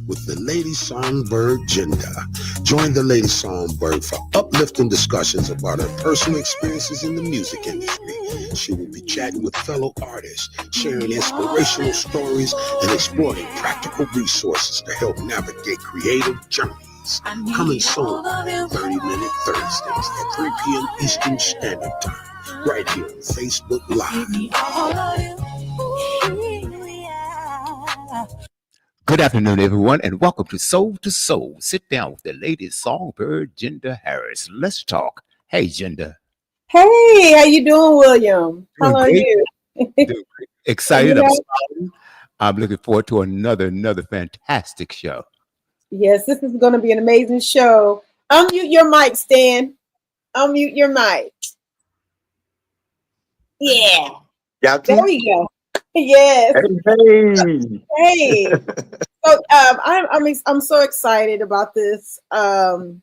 with the Lady Songbird Jinda. Join the Lady Songbird for uplifting discussions about her personal experiences in the music industry. She will be chatting with fellow artists, sharing inspirational stories, and exploring practical resources to help navigate creative journeys. Coming soon, 30-minute Thursdays at 3 p.m. Eastern Standard Time, right here on Facebook Live. Good afternoon, everyone, and welcome to Soul to Soul. Sit down with the lady songbird, Jinda Harris. Let's talk. Hey, Jinda. Hey, how you doing, William? How are Great. you? Excited. You I'm know, smiling. I'm looking forward to another fantastic show. yes, this is going to be an amazing show. Unmute your mic, Stan. Unmute your mic. Yeah, Got there to? we go. Yes. Hey. Hey. So I'm so excited about this.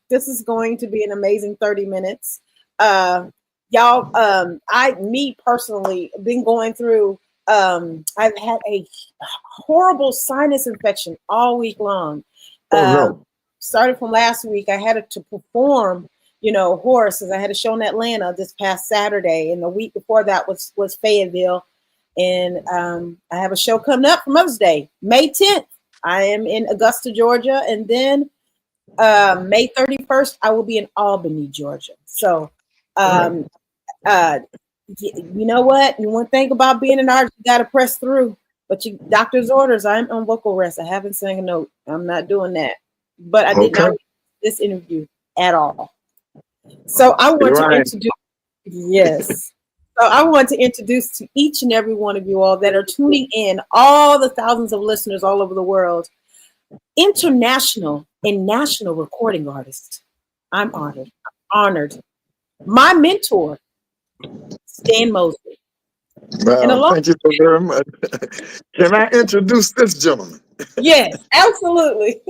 This is going to be an amazing 30 minutes. Y'all, me personally, been going through. I've had a horrible sinus infection all week long. Oh, no. Started from last week. I had to perform, horses. I had a show in Atlanta this past Saturday, and the week before that was Fayetteville. And I have a show coming up for Mother's Day, May 10th. I am in Augusta, Georgia, and then May 31st, I will be in Albany, Georgia. So, you know what? You want to think about being an artist, you got to press through. But doctor's orders, I'm on vocal rest. I haven't sang a note. I'm not doing that. But I did not do this interview at all. So I want to introduce, yes. So I want to introduce to each and every one of you all that are tuning in, all the thousands of listeners all over the world, international and national recording artists. I'm honored. My mentor, Stan Mosley. Well, thank you very much. Can I introduce this gentleman? Yes, absolutely.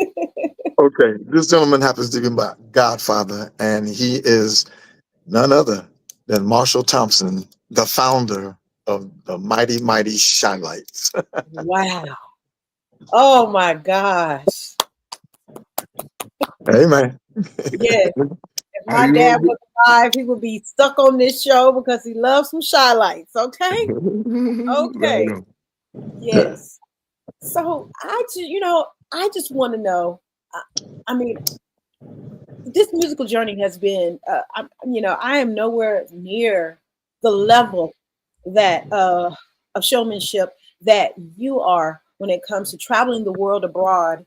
Okay, this gentleman happens to be my godfather, and he is none other than Marshall Thompson, the founder of the Mighty Shylights. Wow. Oh my gosh. Hey, man. Yes. If my dad was alive, he would be stuck on this show because he loves some Shylights. Okay. Okay. Yes. So I just want to know. I mean, this musical journey has been. I am nowhere near the level that of showmanship that you are when it comes to traveling the world abroad,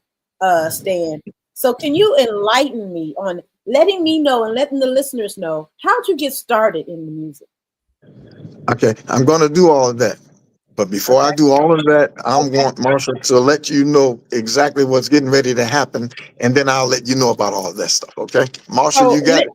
Stan. So can you enlighten me on letting me know and letting the listeners know how'd you get started in the music? Okay, I'm going to do all of that. But before I do all of that, I want Marshall to let you know exactly what's getting ready to happen. And then I'll let you know about all of that stuff. Okay, Marshall, you got it?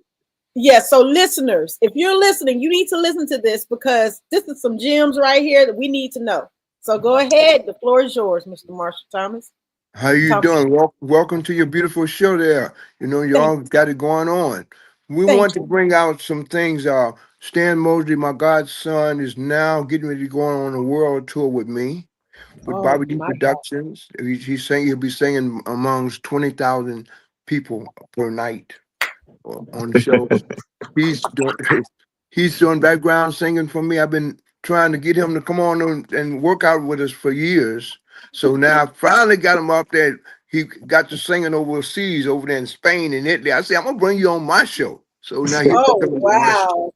Yes. So listeners, if you're listening, you need to listen to this because this is some gems right here that we need to know. So go ahead. The floor is yours, Mr. Marshall Thomas. How you doing? Welcome to your beautiful show there. Y'all got it going on. We want to bring out some things. Stan Mosley, my godson, is now getting ready to go on a world tour with me, with Bobby D Productions. He'll be singing amongst 20,000 people per night on the show. He's doing background singing for me. I've been trying to get him to come on and work out with us for years. So now I finally got him up there. He got to singing overseas, over there in Spain and Italy. I said, I'm gonna bring you on my show. So now he's wow.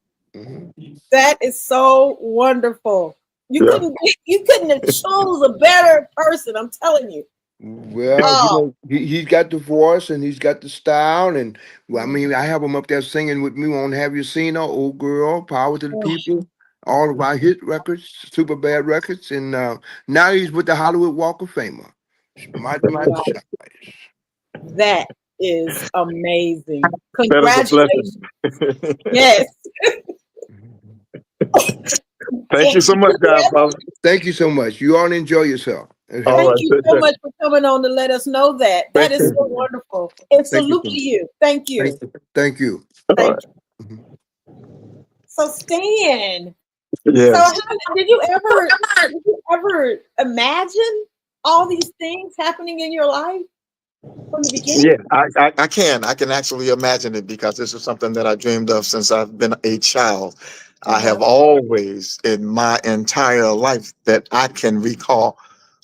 That is so wonderful. You couldn't have chose a better person, I'm telling you. Well, he's got the voice and he's got the style, and I mean, I have him up there singing with me on Have You Seen Her, Old Girl, Power to the People, all of our hit records, Super Bad records, and now he's with the Hollywood Walk of Famer. That is amazing. Congratulations. Yes. Thank you so much, guys. Thank you so much. You all enjoy yourself. Thank you so much for coming on to let us know that. That is so wonderful. And salute to you. Thank you. Thank you. Thank you. So Stan, yes. So did you ever imagine all these things happening in your life? from the beginning? Yeah, I can. I can actually imagine it because this is something that I dreamed of since I've been a child. I have always, in my entire life that I can recall,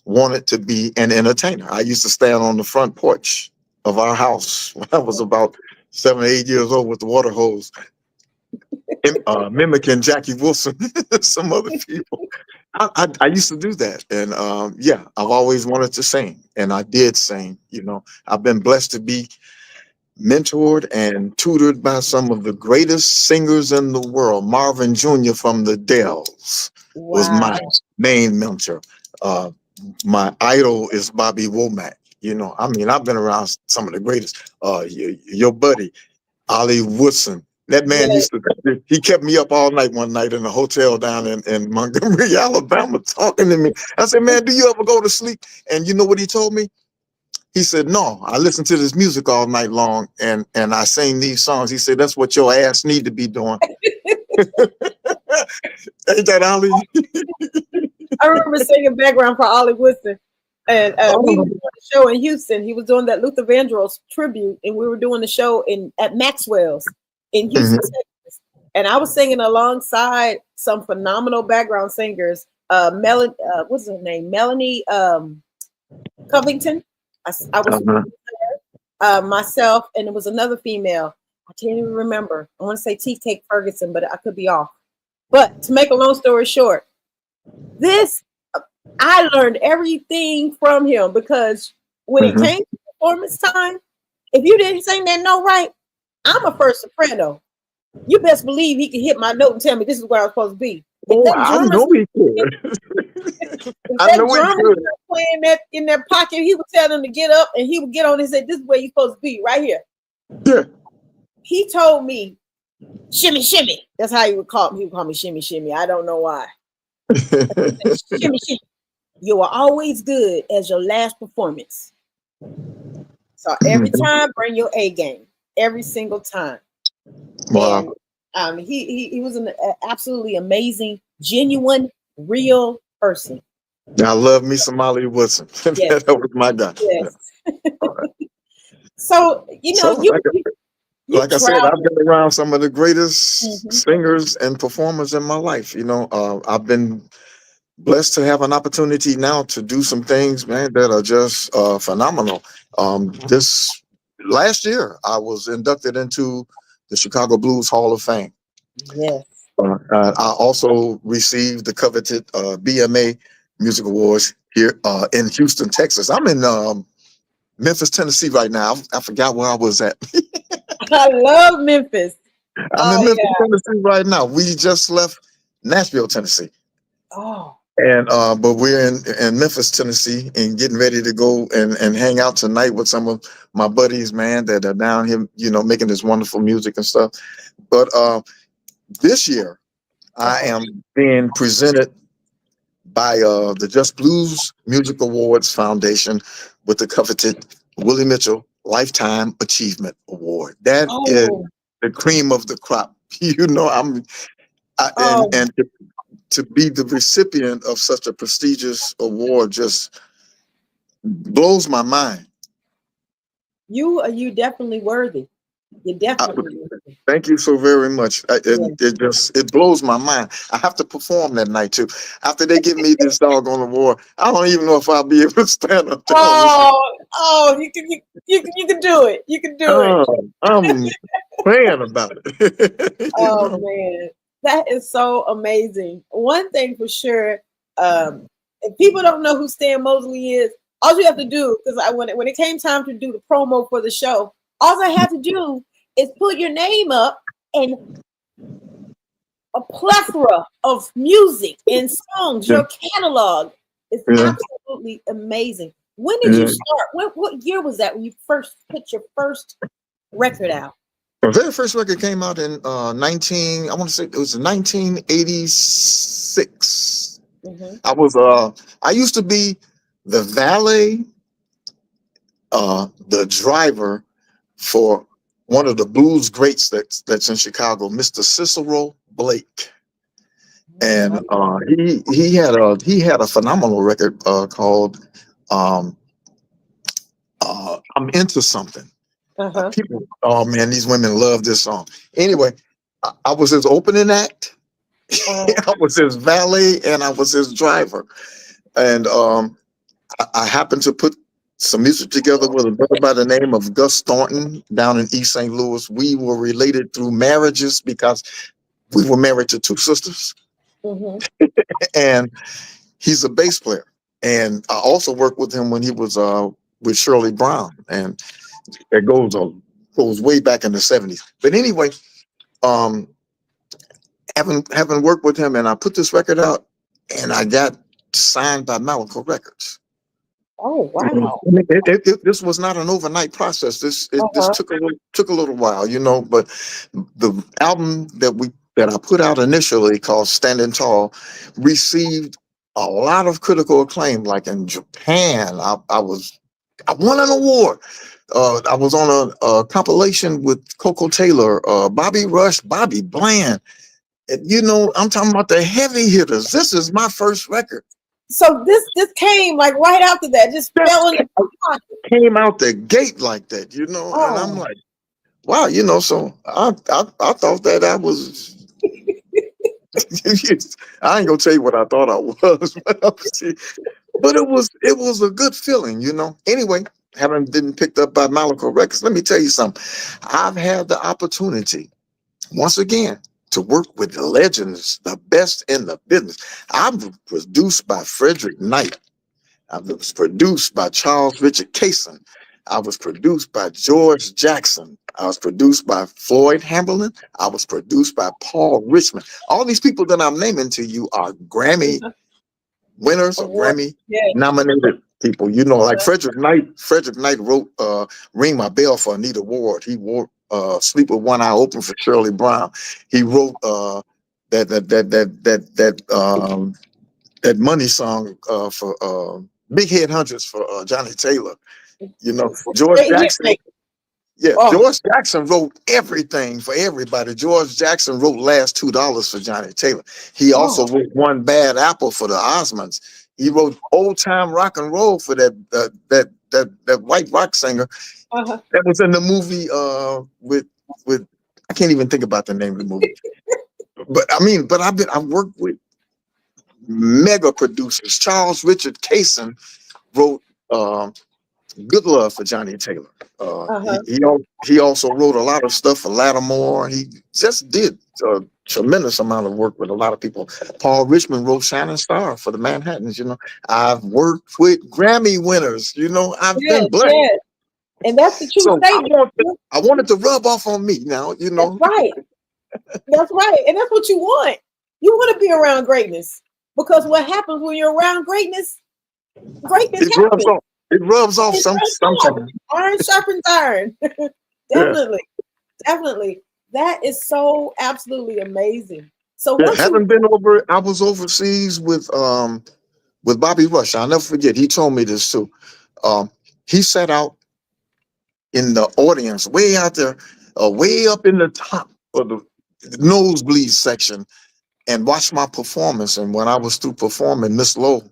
wanted to be an entertainer. I used to stand on the front porch of our house when I was about 7 or 8 years old with the water hose, mimicking Jackie Wilson, some other people. I used to do that, and yeah, I've always wanted to sing, and I did sing. I've been blessed to be mentored and tutored by some of the greatest singers in the world. Marvin Jr. from the Dells was my main mentor. Uh, my idol is Bobby Womack. I mean, I've been around some of the greatest. Your buddy, Ollie Woodson. That man he kept me up all night one night in a hotel down in Montgomery, Alabama, talking to me. I said, man, do you ever go to sleep? And you know what he told me? He said, no, I listen to this music all night long and I sing these songs. He said, that's what your ass need to be doing. Ain't that Ollie? I remember singing background for Ollie Woodson. And we were doing a show in Houston. He was doing that Luther Vandross tribute, and we were doing the show at Maxwell's in Houston, Texas. And I was singing alongside some phenomenal background singers. What's her name? Melanie Covington. I was myself, and it was another female. I can't even remember. I want to say T. Cake Ferguson, but I could be off. But to make a long story short, I learned everything from him because when it came to performance time, if you didn't sing that note right, I'm a first soprano. You best believe he could hit my note and tell me this is where I was supposed to be. I know he could. I know he could. Playing that in their pocket, he would tell them to get up, and he would get on and say, "This is where you're supposed to be, right here." Yeah. He told me, "Shimmy, shimmy." That's how he would call me. He would call me shimmy, shimmy. I don't know why. Shimmy, shimmy. You are always good as your last performance. So every time, bring your A game. Every single time. Wow. And he was an absolutely amazing, genuine, real person. I love me some Ollie Woodson. Yes. That was my guy. Yes. Right. So like I said, I've been around some of the greatest singers and performers in my life. I've been blessed to have an opportunity now to do some things, man, that are just phenomenal. This last year, I was inducted into the Chicago Blues Hall of Fame. Yes. I also received the coveted BMA Music Awards here in Houston, Texas. I'm in Memphis, Tennessee right now. I forgot where I was at. I love Memphis. I'm in Memphis, Tennessee right now. We just left Nashville, Tennessee. Oh. And but we're in Memphis, Tennessee, and getting ready to go and hang out tonight with some of my buddies, man, that are down here, making this wonderful music and stuff. But this year, I am being presented by the Just Blues Music Awards Foundation with the coveted Willie Mitchell Lifetime Achievement Award. That is the cream of the crop. And to be the recipient of such a prestigious award just blows my mind. You definitely worthy. You're definitely worthy. Thank you so very much. It blows my mind. I have to perform that night too. After they give me this doggone award, I don't even know if I'll be able to stand up there. You can do it. You can do it. I'm praying about it. Man, that is so amazing. One thing for sure, if people don't know who Stan Mosley is, all you have to do, because when it came time to do the promo for the show, all I had to do is put your name up, and a plethora of music and songs, your catalog is absolutely amazing. When did you start? What year was that when you first put your first record out? The very first record came out in I want to say it was 1986. I used to be the valet, the driver for one of the blues greats that's in Chicago, Mr. Cicero Blake. And he had a phenomenal record called I'm into something. Uh-huh. People, oh man, these women love this song. Anyway, I was his opening act. I was his valet, and I was his driver. And I happened to put some music together with a brother by the name of Gus Thornton down in East St. Louis. We were related through marriages because we were married to two sisters, and he's a bass player. And I also worked with him when he was with Shirley Brown, and it goes way back in the 70s. But anyway, um, having worked with him, and I put this record out, and I got signed by Malaco Records. Oh wow! This was not an overnight process. This took a little while, But the album that I put out initially, called "Standing Tall," received a lot of critical acclaim. Like in Japan, I won an award. I was on a compilation with Coco Taylor, Bobby Rush, Bobby Bland. I'm talking about the heavy hitters. This is my first record. So this came like right after that, just fell in the pocket. Came out the gate like that, and I'm like, wow, So I thought that I was. I ain't gonna tell you what I thought I was, but it was a good feeling, Anyway, having been picked up by Malaco Records, let me tell you something. I've had the opportunity once again to work with the legends, the best in the business. I was produced by Frederick Knight. I was produced by Charles Richard Cason. I was produced by George Jackson. I was produced by Floyd Hamberlin. I was produced by Paul Richmond. All these people that I'm naming to you are Grammy winners or Grammy nominated people. Like Frederick Knight. Frederick Knight wrote "Ring My Bell" for Anita Ward. He wrote "Sleep with One Eye Open" for Shirley Brown. He wrote that money song for Big Head Hundreds for Johnny Taylor. George Jackson. Yeah, George Jackson wrote everything for everybody. George Jackson wrote "Last $2" for Johnny Taylor. He also wrote "One Bad Apple" for the Osmonds. He wrote "Old Time Rock and Roll" for that white rock singer that was in the movie with I can't even think about the name of the movie. But I've worked with mega producers. Charles Richard Cason wrote "Good Love" for Johnny Taylor. He also wrote a lot of stuff for Lattimore. He just did a tremendous amount of work with a lot of people. Paul Richmond wrote "Shining Star" for the Manhattans. I've worked with Grammy winners. I've been blessed. Yeah. And that's the truth. So I wanted to rub off on me now. That's right. That's right. And that's what you want. You want to be around greatness, because what happens when you're around greatness happens. It rubs off sometimes. Iron sharpens iron. Definitely. That is so absolutely amazing. So I was overseas with Bobby Rush. I'll never forget. He told me this too. He sat out in the audience, way out there, way up in the top of the nosebleed section, and watched my performance. And when I was through performing, Miss Lowe,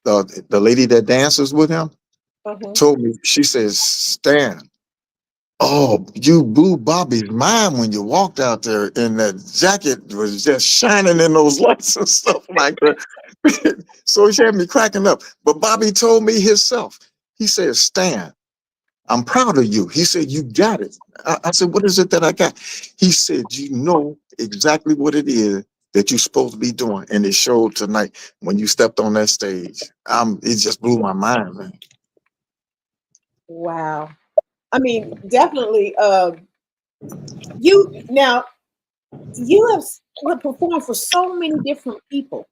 the lady that dances with him, told me, she says, "Stan, oh, you blew Bobby's mind when you walked out there, and that jacket was just shining in those lights and stuff like that." So she had me cracking up. But Bobby told me himself, he said, "Stan, I'm proud of you." He said, "You got it." I said, "What is it that I got?" He said, "You know exactly what it is that you're supposed to be doing." And it showed tonight when you stepped on that stage. It just blew my mind, man. Wow. I mean, definitely. You have performed for so many different people.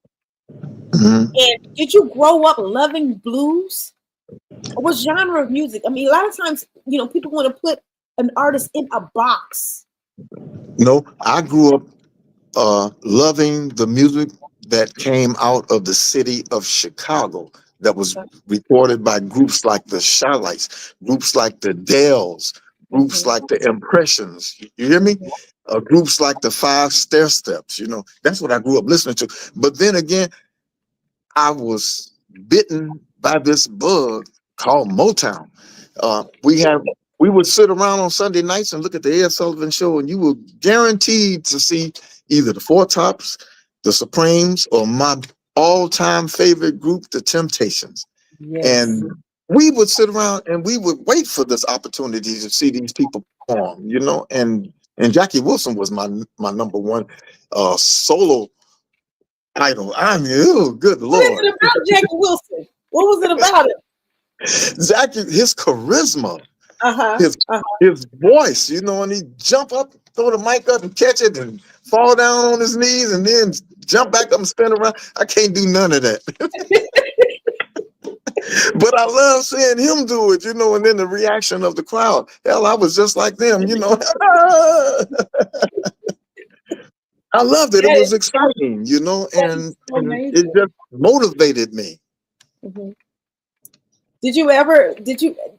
And did you grow up loving blues? What genre of music? I mean, a lot of times, people want to put an artist in a box. No, I grew up loving the music that came out of the city of Chicago, that was recorded by groups like the Shylights, groups like the Dells, groups like the Impressions. You hear me? Groups like the Five Stair Steps. That's what I grew up listening to. But then again, I was bitten by this bug called Motown. We would sit around on Sunday nights and look at the Ed Sullivan Show, and you were guaranteed to see either the Four Tops, the Supremes, or my all-time favorite group, the Temptations. Yes. And we would sit around and we would wait for this opportunity to see these people perform, you know. And Jackie Wilson was my number one solo idol. I mean, oh, good What Lord. is it about Jackie Wilson? What was it about him? Jackie, his charisma, Uh-huh. his voice, you know, and he jump up, throw the mic up and catch it and fall down on his knees and then jump back up and spin around. I can't do none of that. But I love seeing him do it, you know, and then the reaction of the crowd. Hell, I was just like them, you know. I loved it. It was exciting, you know, and it just motivated me. Mm-hmm.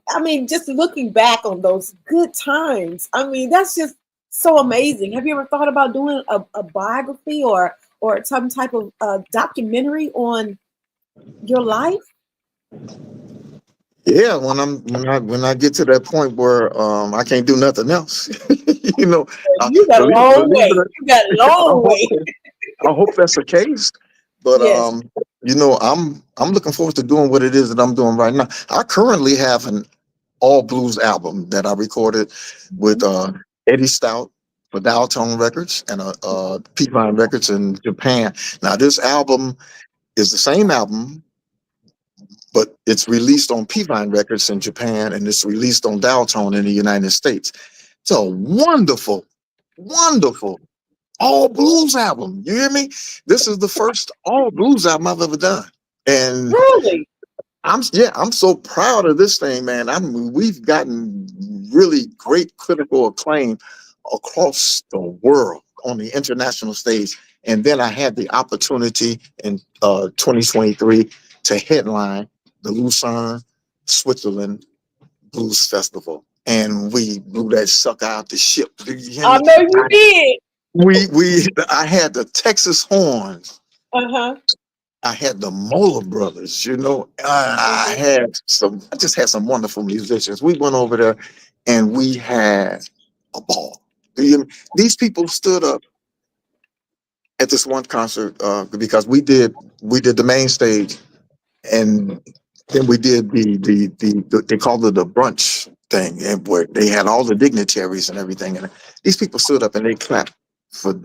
I mean, just looking back on those good times, I mean, that's just so amazing. Have you ever thought about doing a biography or some type of documentary on your life? Yeah, when I get to that point where I can't do nothing else, you know. You got a long way. You got a long way. I hope that's the case. But yes. you know, I'm looking forward to doing what it is that I'm doing right now. I currently have an all blues album that I recorded with Eddie Stout for Dial Tone Records and Peavine Records in Japan. Now this album is the same album, but it's released on Peavine Records in Japan and it's released on Dial Tone in the United States. It's a wonderful, wonderful all blues album. You hear me? This is the first all blues album I've ever done. And really, I'm so proud of this thing, man. We've gotten really great critical acclaim across the world on the international stage. And then I had the opportunity in 2023 to headline the Lucerne, Switzerland Blues Festival. And we blew that sucker out the ship. I know you did. I had the Texas Horns. Uh-huh. I had the Moeller Brothers, you know. I just had some wonderful musicians. We went over there and we had a ball. These people stood up at this one concert because we did the main stage, and then we did the they called it the brunch thing, and where they had all the dignitaries and everything, and these people stood up and they clapped for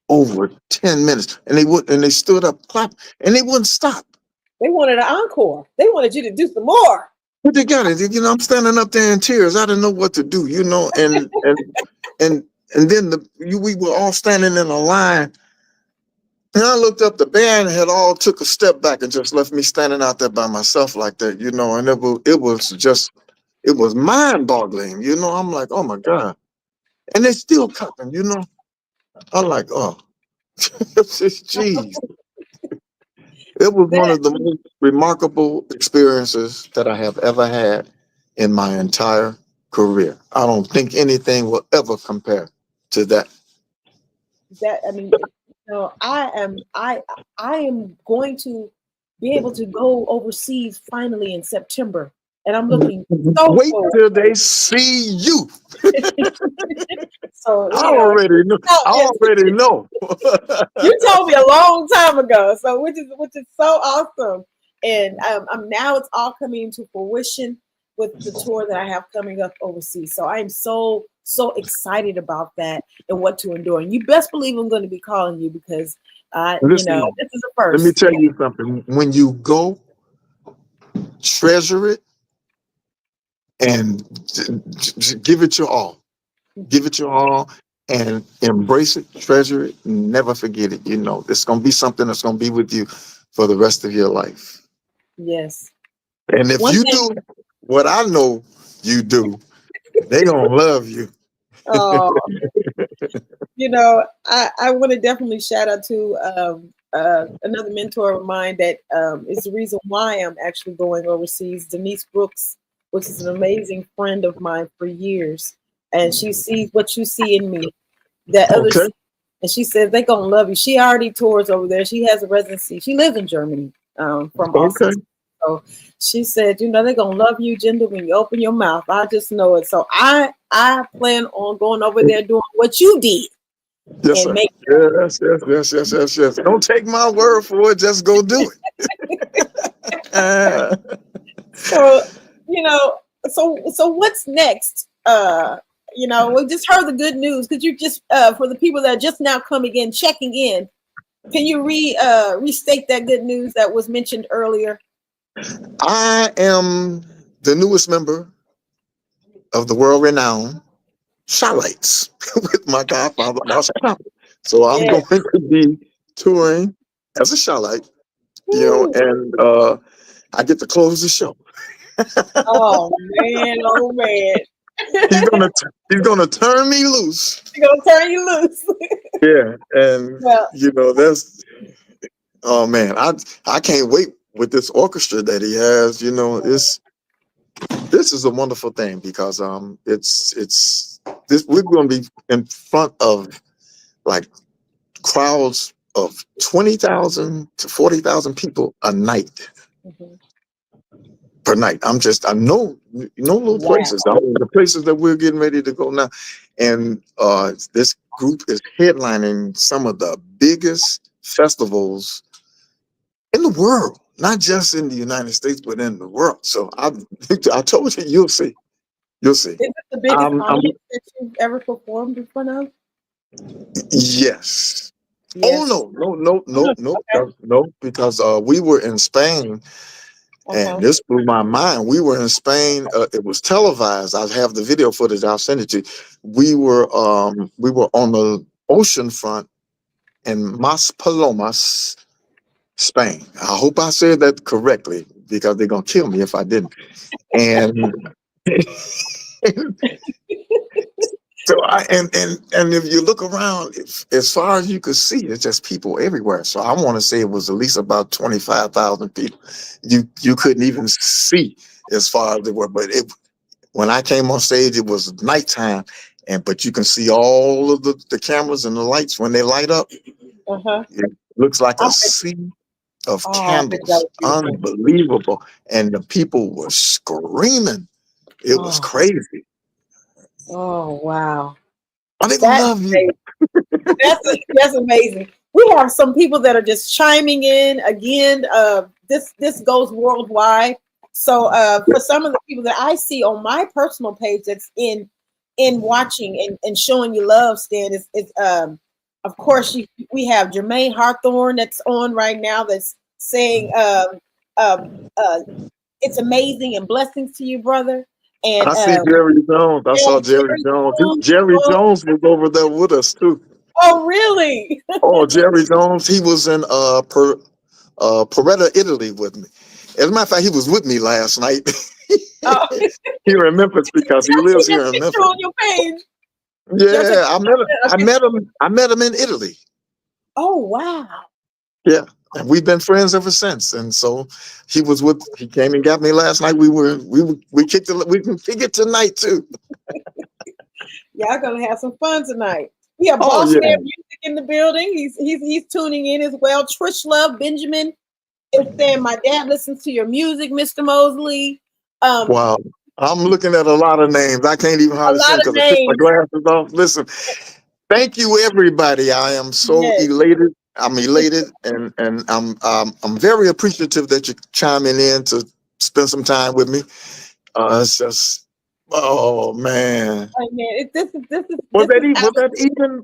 over 10 minutes, and they stood up, clapped, and they wouldn't stop. They wanted an encore. They wanted you to do some more. But they got it. You know, I'm standing up there in tears. I didn't know what to do, you know, and then we were all standing in a line. And I looked up, the band had all took a step back and just left me standing out there by myself like that, you know, and it was mind-boggling, you know. I'm like, oh my God. And they still clapping, you know. I'm like, oh, jeez. It was one of the most remarkable experiences that I have ever had in my entire career. I don't think anything will ever compare to that. I mean, you know, I am going to be able to go overseas finally in September. And I'm looking wait till they see you. So I already know. You told me a long time ago. So which is so awesome. And now it's all coming into fruition with the tour that I have coming up overseas. So I'm so excited about that and what to endure. And you best believe I'm going to be calling you because listen, you know, this is the first. Let me tell you something. When you go, treasure it and give it your all. Give it your all and embrace it, treasure it, and never forget it. You know, it's going to be something that's going to be with you for the rest of your life. Yes. And if you do what I know you do, they're going to love you. Oh, you know, I want to definitely shout out to another mentor of mine that is the reason why I'm actually going overseas, Denise Brooks, which is an amazing friend of mine for years. And she sees what you see in me, that others, and she says they're gonna love you. She already tours over there. She has a residency. She lives in Germany from Austin. So she said, you know, they're gonna love you, Jinda, when you open your mouth. I just know it. So I plan on going over there doing what you did Yes, and sir. make. Yes. Don't take my word for it. Just go do it. So you know, so what's next? You know, we just heard the good news. Could you just for the people that are just now coming in, checking in, can you restate that good news that was mentioned earlier? I am the newest member of the world-renowned Shylights with my godfather, Marshall Thompson. So I'm Yeah. going to be touring as a Shylite, Woo. and I get to close the show. Oh man, oh man. He's gonna turn me loose. She's gonna turn you loose. Yeah, and Well, that's, oh man, I can't wait with this orchestra that he has. This is a wonderful thing because it's this, we're going to be in front of like crowds of 20,000 to 40,000 people a night. mhm. Per night. I know little Wow. places. The places that we're getting ready to go now, and this group is headlining some of the biggest festivals in the world, not just in the United States, but in the world. So I told you, you'll see. Is it the biggest I'm audience that you've ever performed in front of? Yes. Oh Yes. no, because we were in Spain. And Uh-huh. this blew my mind. We were in Spain. It was televised. I have the video footage. I'll send it to you. We were on the ocean front in Palomas, Spain. I hope I said that correctly because they're gonna kill me if I didn't. And so and if you look around, as far as you could see, it's just people everywhere. So I want to say it was at least about 25,000 people. You couldn't even see as far as they were, but when I came on stage, it was nighttime, but you can see all of the cameras and the lights when they light up. Uh-huh. It looks like I a bet, sea of oh, I bet that candles, was beautiful. unbelievable, and the people were screaming. It was Oh, crazy. oh wow. Are they gonna That's love you? amazing. That's amazing. We have some people that are just chiming in again. This goes worldwide. So for some of the people that I see on my personal page that's in watching and showing you love, Stan, is of course we have Jermaine Hawthorne that's on right now that's saying it's amazing and blessings to you, brother. And I see Jerry Jones. I saw Jerry Jerry Jones. Jones, Jerry Jones was over there with us too. oh really? Oh, Jerry Jones. He was in Poretta, Italy with me. As a matter of fact, he was with me last night Oh, here in Memphis because he I see lives that here in picture Memphis. on your page. There's Yeah, I met him. I met him in Italy. oh wow. Yeah, and we've been friends ever since. And so he came and got me last night. We kicked it. We can kick it tonight too. Y'all gonna have some fun tonight. We have Oh Boss yeah. Man Music in the building. He's tuning in as well. Trish Love Benjamin is saying, my dad listens to your music, Mr. Mosley. Wow. I'm looking at a lot of names. I can't even A hardly see lot of because I took my names. glasses off. Listen, thank you, everybody. I am so Yes. elated. I'm elated, and I'm very appreciative that you're chiming in to spend some time with me. It's just, oh man. Oh, man. This Was that is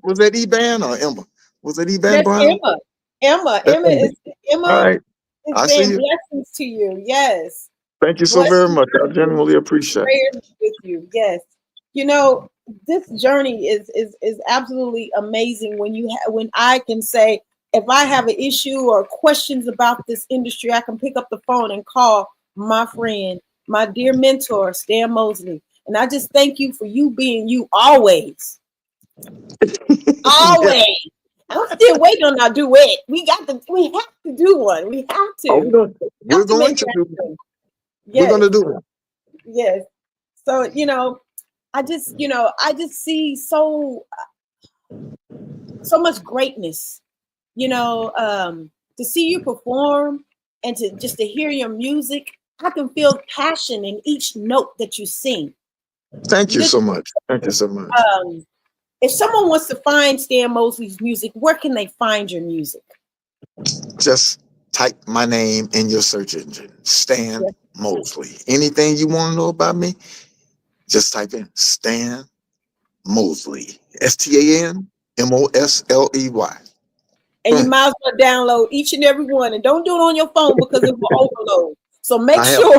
was that Eban or Emma? Was that Eban that's Brown? Emma. Emma. That's Emma. All Emma right. is I see saying you. blessings to you. Yes. Thank you so very Blessings much. I to you. genuinely appreciate it. Prayers with you. Yes. You know, this journey is absolutely amazing when I can say if I have an issue or questions about this industry, I can pick up the phone and call my friend, my dear mentor, Stan Mosley. And I just thank you for you being you always. Yeah. Always. I'm still waiting on our duet. We have to do one. We have Oh, to. we're Have to going make to that do. happen. We're going Yes. to do it. Yes. So, I just see so much greatness, to see you perform and to just to hear your music. I can feel passion in each note that you sing. Thank you so much. Thank you so much. If someone wants to find Stan Mosley's music, where can they find your music? Just type my name in your search engine, Stan Mosley. Anything you want to know about me, just type in Stan Mosley, STAN MOSLEY. And you might as well download each and every one. And don't do it on your phone because it will overload. So make sure.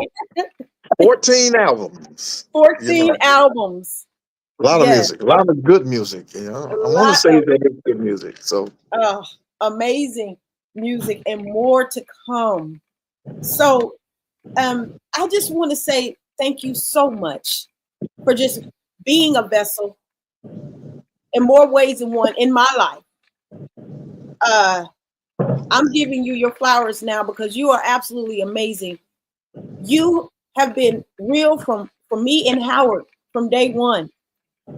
14 albums. 14 albums. A lot of music, a lot of good music. I want to say that it's good music. So amazing music and more to come. So I just want to say thank you so much for just being a vessel in more ways than one in my life. I'm giving you your flowers now because you are absolutely amazing. You have been real for me and Howard from day one.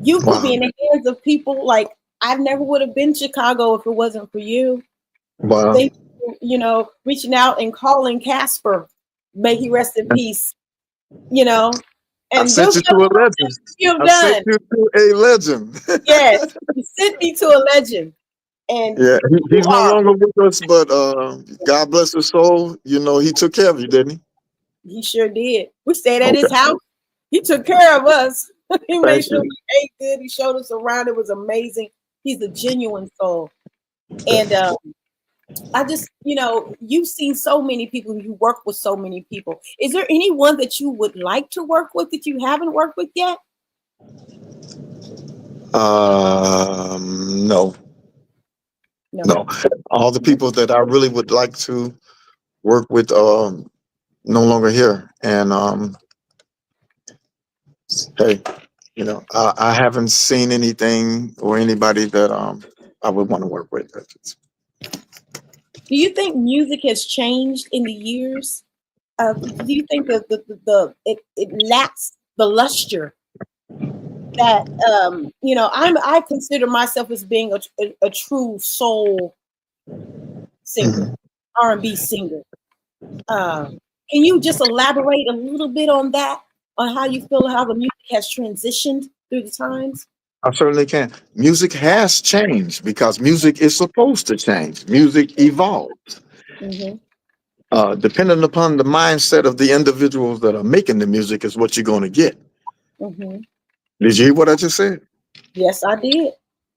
You put me in the hands of people like I never would have been Chicago if it wasn't for you. Wow. Thank you, reaching out and calling Casper. May he rest in peace. And I sent you to a legend. You've I done. sent you to a legend. Yes, you sent me to a legend. And yeah, he's no longer with us, but God bless his soul. He took care of you, didn't he? He sure did. We stayed at his house. He took care of us. He made sure we ate good. He showed us around. It was amazing. He's a genuine soul. And I just, you've seen so many people. You work with so many people. Is there anyone that you would like to work with that you haven't worked with yet? No. All the people that I really would like to work with no longer here. And hey, I haven't seen anything or anybody that I would want to work with. Do you think music has changed in the years? Do you think that it lacks the luster that I consider myself as being a true soul singer, R&B singer. Can you just elaborate a little bit on that, on how you feel how the music has transitioned through the times? I certainly can. Music has changed because music is supposed to change. Music evolves. Depending upon the mindset of the individuals that are making the music is what you're going to get. Did you hear what I just said? Yes, I did.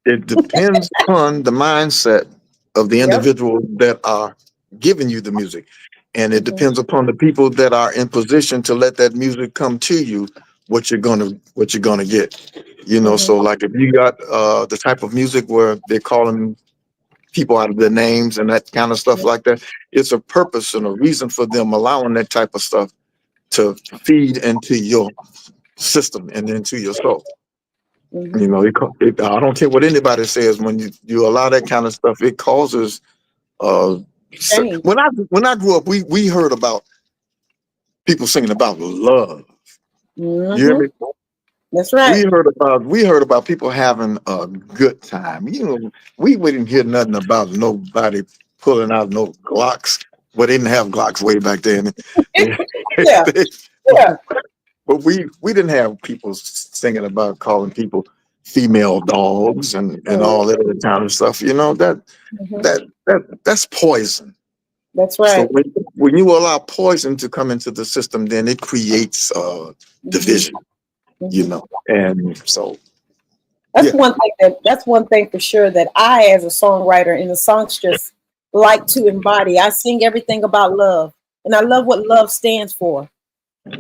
It depends upon the mindset of the individuals that are giving you the music. And it depends upon the people that are in position to let that music come to you, what you're gonna get. So like if you got the type of music where they're calling people out of their names and that kind of stuff like that, it's a purpose and a reason for them allowing that type of stuff to feed into your system and into your soul. I don't care what anybody says, when you allow that kind of stuff, it causes when I grew up, we heard about people singing about love. You hear me? That's right. We heard about people having a good time. We wouldn't hear nothing about nobody pulling out no Glocks. Well, they didn't have Glocks way back then. But we didn't have people singing about calling people female dogs and all that other kind of stuff. That's poison. That's right. So when you allow poison to come into the system, then it creates division. And so that's one thing for sure that I, as a songwriter and a songstress, like to embody. I sing everything about love, and I love what love stands for.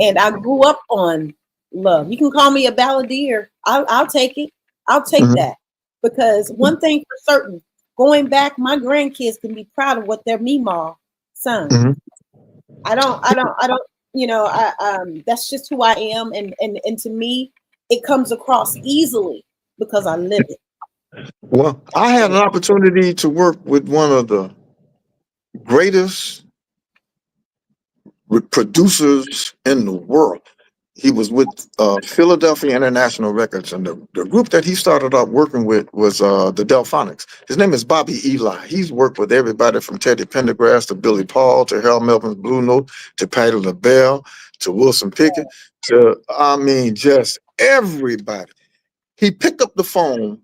And I grew up on love. You can call me a balladeer. I'll take it. I'll take that, because one thing for certain, going back, my grandkids can be proud of what their Meemaw sung. I don't. That's just who I am, and to me, it comes across easily because I live it. Well, I had an opportunity to work with one of the greatest producers in the world. he was with Philadelphia International Records, and the group that he started out working with was the Delphonics. His name is Bobby Eli. He's worked with everybody from Teddy Pendergrass to Billy Paul to Harold Melvin's Blue Note to Patti LaBelle to Wilson Pickett to, I mean, just everybody. He picked up the phone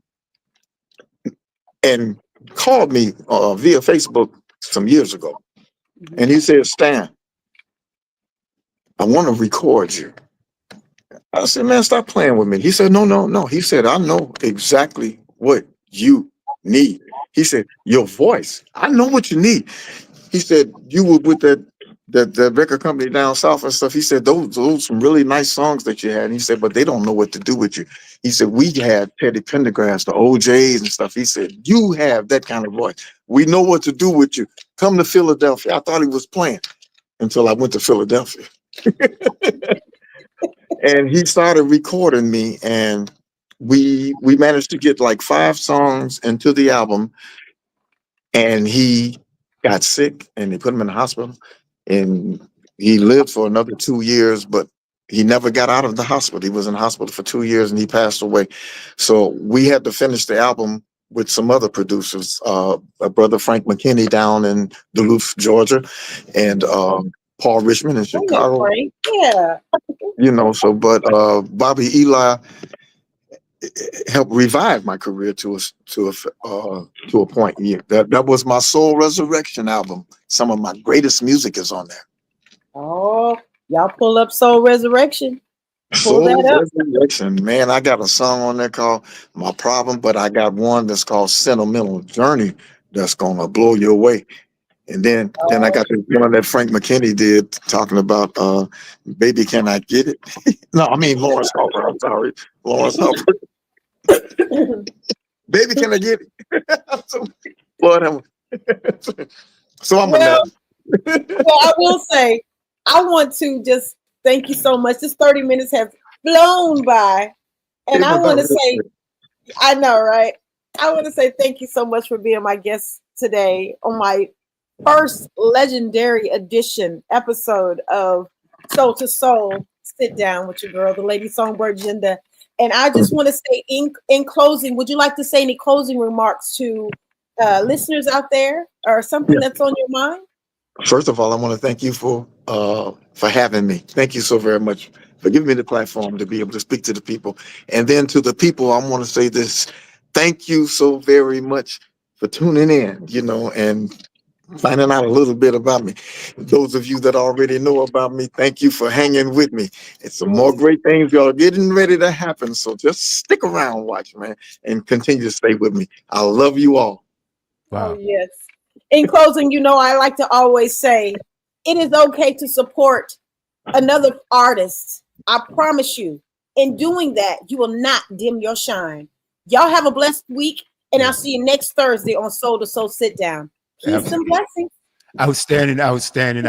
and called me via Facebook some years ago. And he said, Stan, I want to record you. I said, man, stop playing with me. He said, no. He said, I know exactly what you need. He said, your voice. I know what you need. He said, you were with that record company down south and stuff. He said, those some really nice songs that you had. And he said, but they don't know what to do with you. He said, we had Teddy Pendergrass, the OJs and stuff. He said, you have that kind of voice. We know what to do with you. Come to Philadelphia. I thought he was playing until I went to Philadelphia. And he started recording me, and we managed to get like 5 songs into the album. And he got sick, and they put him in the hospital, and he lived for another 2 years, but he never got out of the hospital. He was in the hospital for 2 years, and he passed away. So we had to finish the album with some other producers, a brother Frank McKinney down in Duluth, Georgia, and Paul Richmond in Chicago. Yeah. You know, so but Bobby Eli helped revive my career to a point. Yeah, that was my Soul Resurrection album. Some of my greatest music is on there. Oh, y'all pull up Soul Resurrection. Pull Soul that up. Resurrection, man. I got a song on there called My Problem, but I got one that's called Sentimental Journey that's gonna blow you away. And then I got the one that Frank McKinney did talking about Baby Can I Get It? No, I mean Lawrence Harper. I'm sorry. Lawrence Harper. Baby Can I Get It? So, Lord, so I'm well, I will say, I want to just thank you so much. This 30 minutes has flown by. And I want to say, I know, right? I want to say thank you so much for being my guest today on my first legendary edition episode of Soul to Soul. Sit down with your girl, the lady Songbird Jinda. And I just want to say in closing, would you like to say any closing remarks to listeners out there or something that's on your mind? First of all, I want to thank you for having me. Thank you so very much for giving me the platform to be able to speak to the people. And then to the people, I want to say this. Thank you so very much for tuning in, you know, and finding out a little bit about me. Those of you that already know about me, thank you for hanging with me. It's some more great things y'all getting ready to happen. So just stick around, watch, man, and continue to stay with me. I love you all. Wow. Oh, yes. In closing, you know, I like to always say it is okay to support another artist. I promise you, in doing that, you will not dim your shine. Y'all have a blessed week, and I'll see you next Thursday on Soul to Soul Sit Down. Peace and blessings. Outstanding. And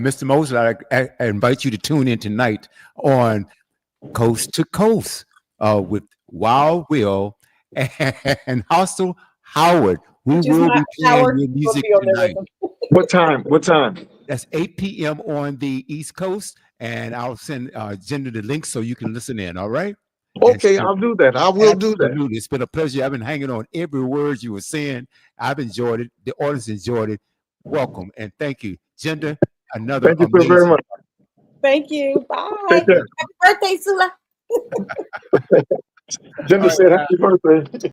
Mr. Mosley, I invite you to tune in tonight on Coast to Coast with Wild Will and Hostel Howard. We will be playing your music tonight. What time? That's 8 p.m. on the East Coast, and I'll send Jinda the link so you can listen in, all right? Okay, I'll do that. I will do that. It's been a pleasure. I've been hanging on every word you were saying. I've enjoyed it. The audience enjoyed it. Welcome, and thank you. Jinda, another Thank you so very much. Thank you. Bye. Take care. Happy birthday, Sula. Jinda said happy birthday.